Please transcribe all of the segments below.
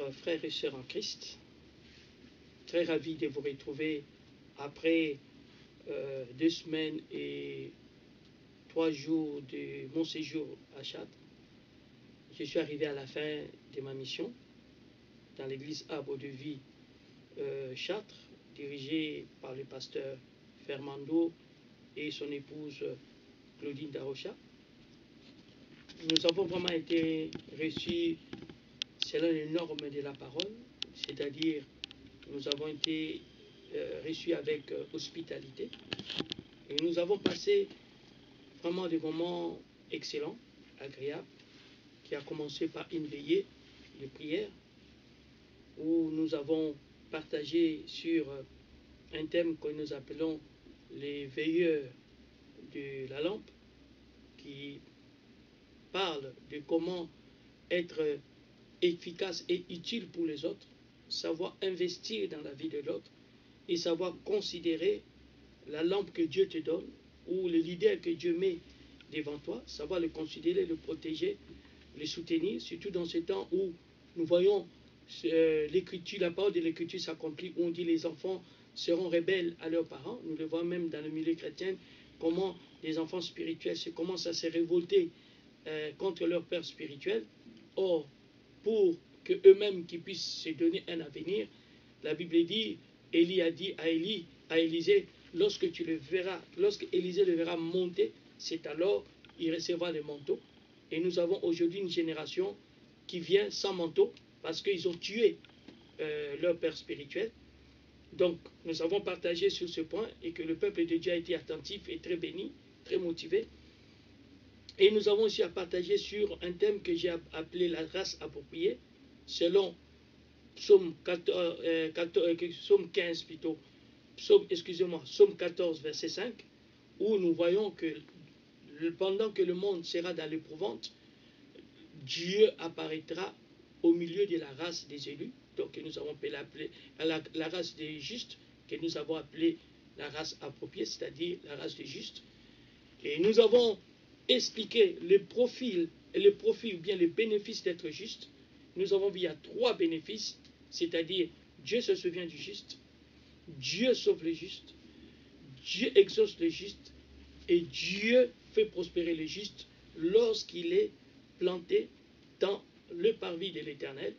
Chers frères et sœurs en Christ, très ravi de vous retrouver après 2 semaines et 3 jours de mon séjour à Chartres. Je suis arrivé à la fin de ma mission dans l'église Arbre de Vie Chartres, dirigée par le pasteur Fernando et son épouse Claudine Darocha. Nous avons vraiment été reçus selon les normes de la parole, c'est-à-dire nous avons été reçus avec hospitalité et nous avons passé vraiment des moments excellents, agréables, qui a commencé par une veillée de prière où nous avons partagé sur un thème que nous appelons les veilleurs de la lampe, qui parle de comment être efficace et utile pour les autres, savoir investir dans la vie de l'autre et savoir considérer la lampe que Dieu te donne ou le leader que Dieu met devant toi, savoir le considérer, le protéger, le soutenir, surtout dans ce temps où nous voyons l'écriture, la parole de l'écriture s'accomplit, où on dit les enfants seront rebelles à leurs parents. Nous le voyons même dans le milieu chrétien, comment les enfants spirituels commencent à se révolter contre leur père spirituel. Or, pour qu'eux-mêmes qui puissent se donner un avenir, la Bible dit, Élie a dit à Élisée, lorsque tu le verras, lorsque Élisée le verra monter, c'est alors il recevra le manteau. Et nous avons aujourd'hui une génération qui vient sans manteau parce qu'ils ont tué leur père spirituel. Donc nous avons partagé sur ce point et que le peuple de Dieu a été attentif et très béni, très motivé. Et nous avons aussi à partager sur un thème que j'ai appelé la race appropriée, selon Psaume 15 plutôt, Psaume 14 verset 5, où nous voyons que pendant que le monde sera dans l'épouvante, Dieu apparaîtra au milieu de la race des élus, donc que nous avons appelé la race des justes, que nous avons appelé la race appropriée, c'est-à-dire la race des justes. Et nous avons expliqué le profil, bien les bénéfices d'être juste. Nous avons vu il y a 3 bénéfices, c'est-à-dire Dieu se souvient du juste, Dieu sauve le juste, Dieu exauce le juste, et Dieu fait prospérer le juste lorsqu'il est planté dans le parvis de l'Éternel.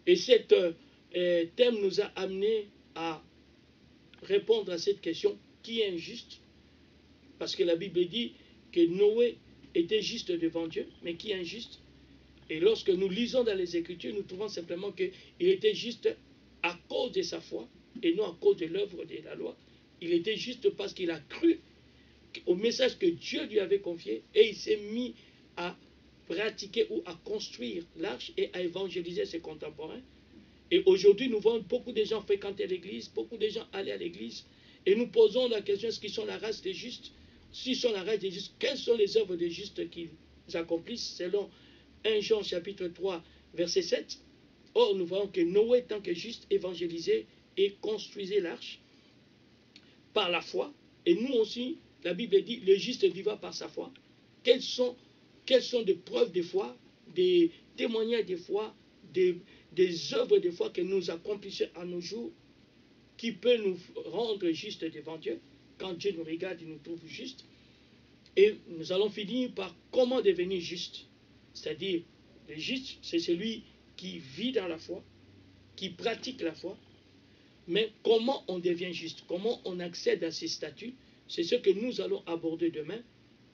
Et cet thème nous a amené à répondre à cette question, qui est injuste? Parce que la Bible dit que Noé était juste devant Dieu, mais qui est injuste? Et lorsque nous lisons dans les Écritures, nous trouvons simplement qu'il était juste à cause de sa foi et non à cause de l'œuvre de la loi. Il était juste parce qu'il a cru au message que Dieu lui avait confié et il s'est mis à pratiquer ou à construire l'arche et à évangéliser ses contemporains. Et aujourd'hui, nous voyons beaucoup de gens fréquenter l'église, beaucoup de gens aller à l'église, et nous posons la question, est-ce qu'ils sont la race des justes? S'ils sont la race des justes, quelles sont les œuvres des justes qu'ils accomplissent selon 1 Jean chapitre 3 verset 7. Or, nous voyons que Noé, tant que juste, évangélisait et construisait l'arche par la foi. Et nous aussi, la Bible dit, le juste vivra par sa foi. Quelles sont des preuves de foi, des témoignages de foi, des œuvres de foi que nous accomplissons à nos jours, qui peut nous rendre justes devant Dieu? Quand Dieu nous regarde, il nous trouve justes. Et nous allons finir par comment devenir juste. C'est-à-dire, le juste, c'est celui qui vit dans la foi, qui pratique la foi. Mais comment on devient juste? Comment on accède à ces statuts? C'est ce que nous allons aborder demain.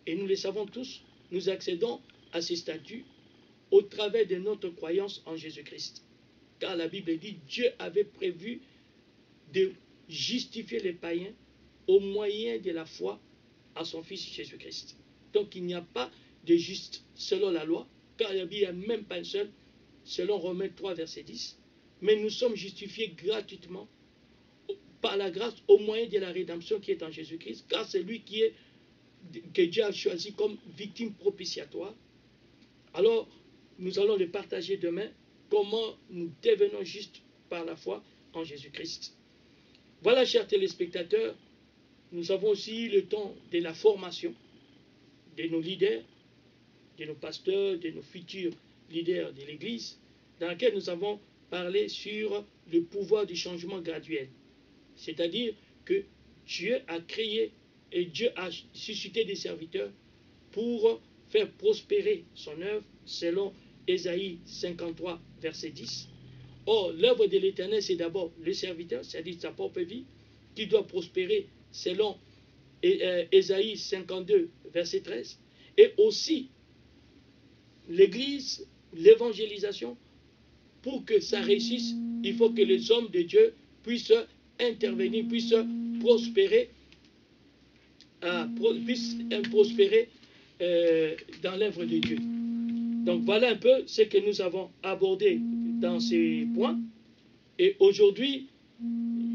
Et nous le savons tous, nous accédons à ces statuts au travers de notre croyance en Jésus-Christ. Car la Bible dit, Dieu avait prévu de justifier les païens au moyen de la foi à son Fils Jésus-Christ. Donc il n'y a pas de juste selon la loi, car il n'y a même pas un seul, selon Romains 3, verset 10. Mais nous sommes justifiés gratuitement par la grâce au moyen de la rédemption qui est en Jésus-Christ, car c'est lui que Dieu a choisi comme victime propitiatoire. Alors, nous allons le partager demain, comment nous devenons justes par la foi en Jésus-Christ. Voilà, chers téléspectateurs, nous avons aussi le temps de la formation de nos leaders, de nos pasteurs, de nos futurs leaders de l'Église. dans laquelle nous avons parlé sur le pouvoir du changement graduel. C'est-à-dire que Dieu a créé et Dieu a suscité des serviteurs pour faire prospérer son œuvre selon Ésaïe 53, verset 10. Or, l'œuvre de l'Éternel, c'est d'abord le serviteur, c'est-à-dire sa propre vie, qui doit prospérer selon Ésaïe 52, verset 13. Et aussi l'Église, l'évangélisation, pour que ça réussisse, il faut que les hommes de Dieu puissent intervenir, puissent prospérer, dans l'œuvre de Dieu. Donc voilà un peu ce que nous avons abordé dans ces points. Et aujourd'hui,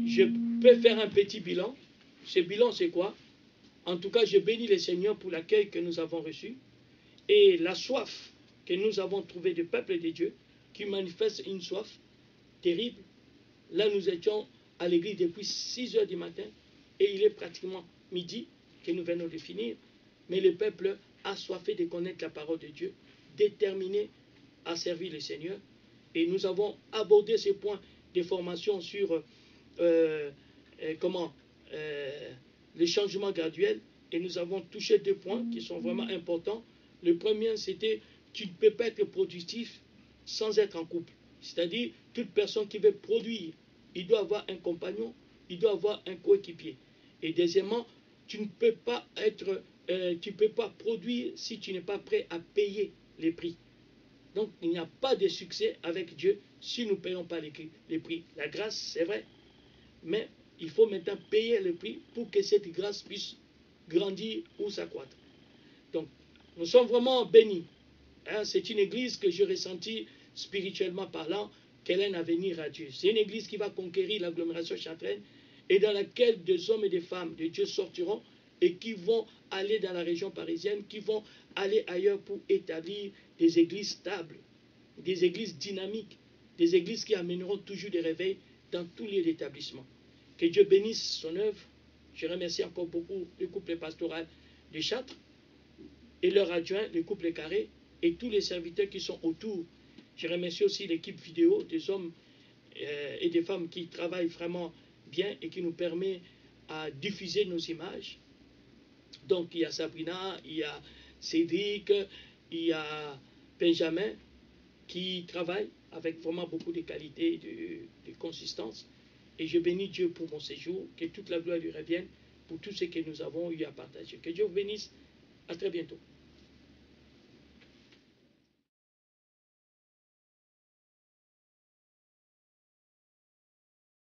je peux faire un petit bilan. Ce bilan, c'est quoi? En tout cas, je bénis le Seigneur pour l'accueil que nous avons reçu et la soif que nous avons trouvée du peuple de Dieu, qui manifeste une soif terrible. Là, nous étions à l'église depuis 6 heures du matin et il est pratiquement midi que nous venons de finir. Mais le peuple a soifé de connaître la parole de Dieu, déterminé à servir le Seigneur. Et nous avons abordé ces points de formation sur le changement graduel. Et nous avons touché 2 points qui sont vraiment importants. Le premier, c'était tu ne peux pas être productif sans être en couple. C'est-à-dire, toute personne qui veut produire, il doit avoir un compagnon, il doit avoir un coéquipier. Et deuxièmement, tu ne peux pas produire si tu n'es pas prêt à payer les prix. Donc, il n'y a pas de succès avec Dieu si nous ne payons pas les prix. La grâce, c'est vrai, mais il faut maintenant payer le prix pour que cette grâce puisse grandir ou s'accroître. Donc, nous sommes vraiment bénis. C'est une église que j'ai ressentie spirituellement parlant qu'elle a un avenir à Dieu. C'est une église qui va conquérir l'agglomération chantraine et dans laquelle des hommes et des femmes de Dieu sortiront et qui vont aller dans la région parisienne, qui vont aller ailleurs pour établir des églises stables, des églises dynamiques, des églises qui amèneront toujours des réveils dans tous les établissements. Que Dieu bénisse son œuvre. Je remercie encore beaucoup le couple pastoral de Châtres et leur adjoint, le couple Carré, et tous les serviteurs qui sont autour. Je remercie aussi l'équipe vidéo des hommes et des femmes qui travaillent vraiment bien et qui nous permet à diffuser nos images. Donc il y a Sabrina, il y a Cédric, il y a Benjamin qui travaillent avec vraiment beaucoup de qualité, de consistance. Et je bénis Dieu pour mon séjour, que toute la gloire lui revienne pour tout ce que nous avons eu à partager. Que Dieu vous bénisse. À très bientôt.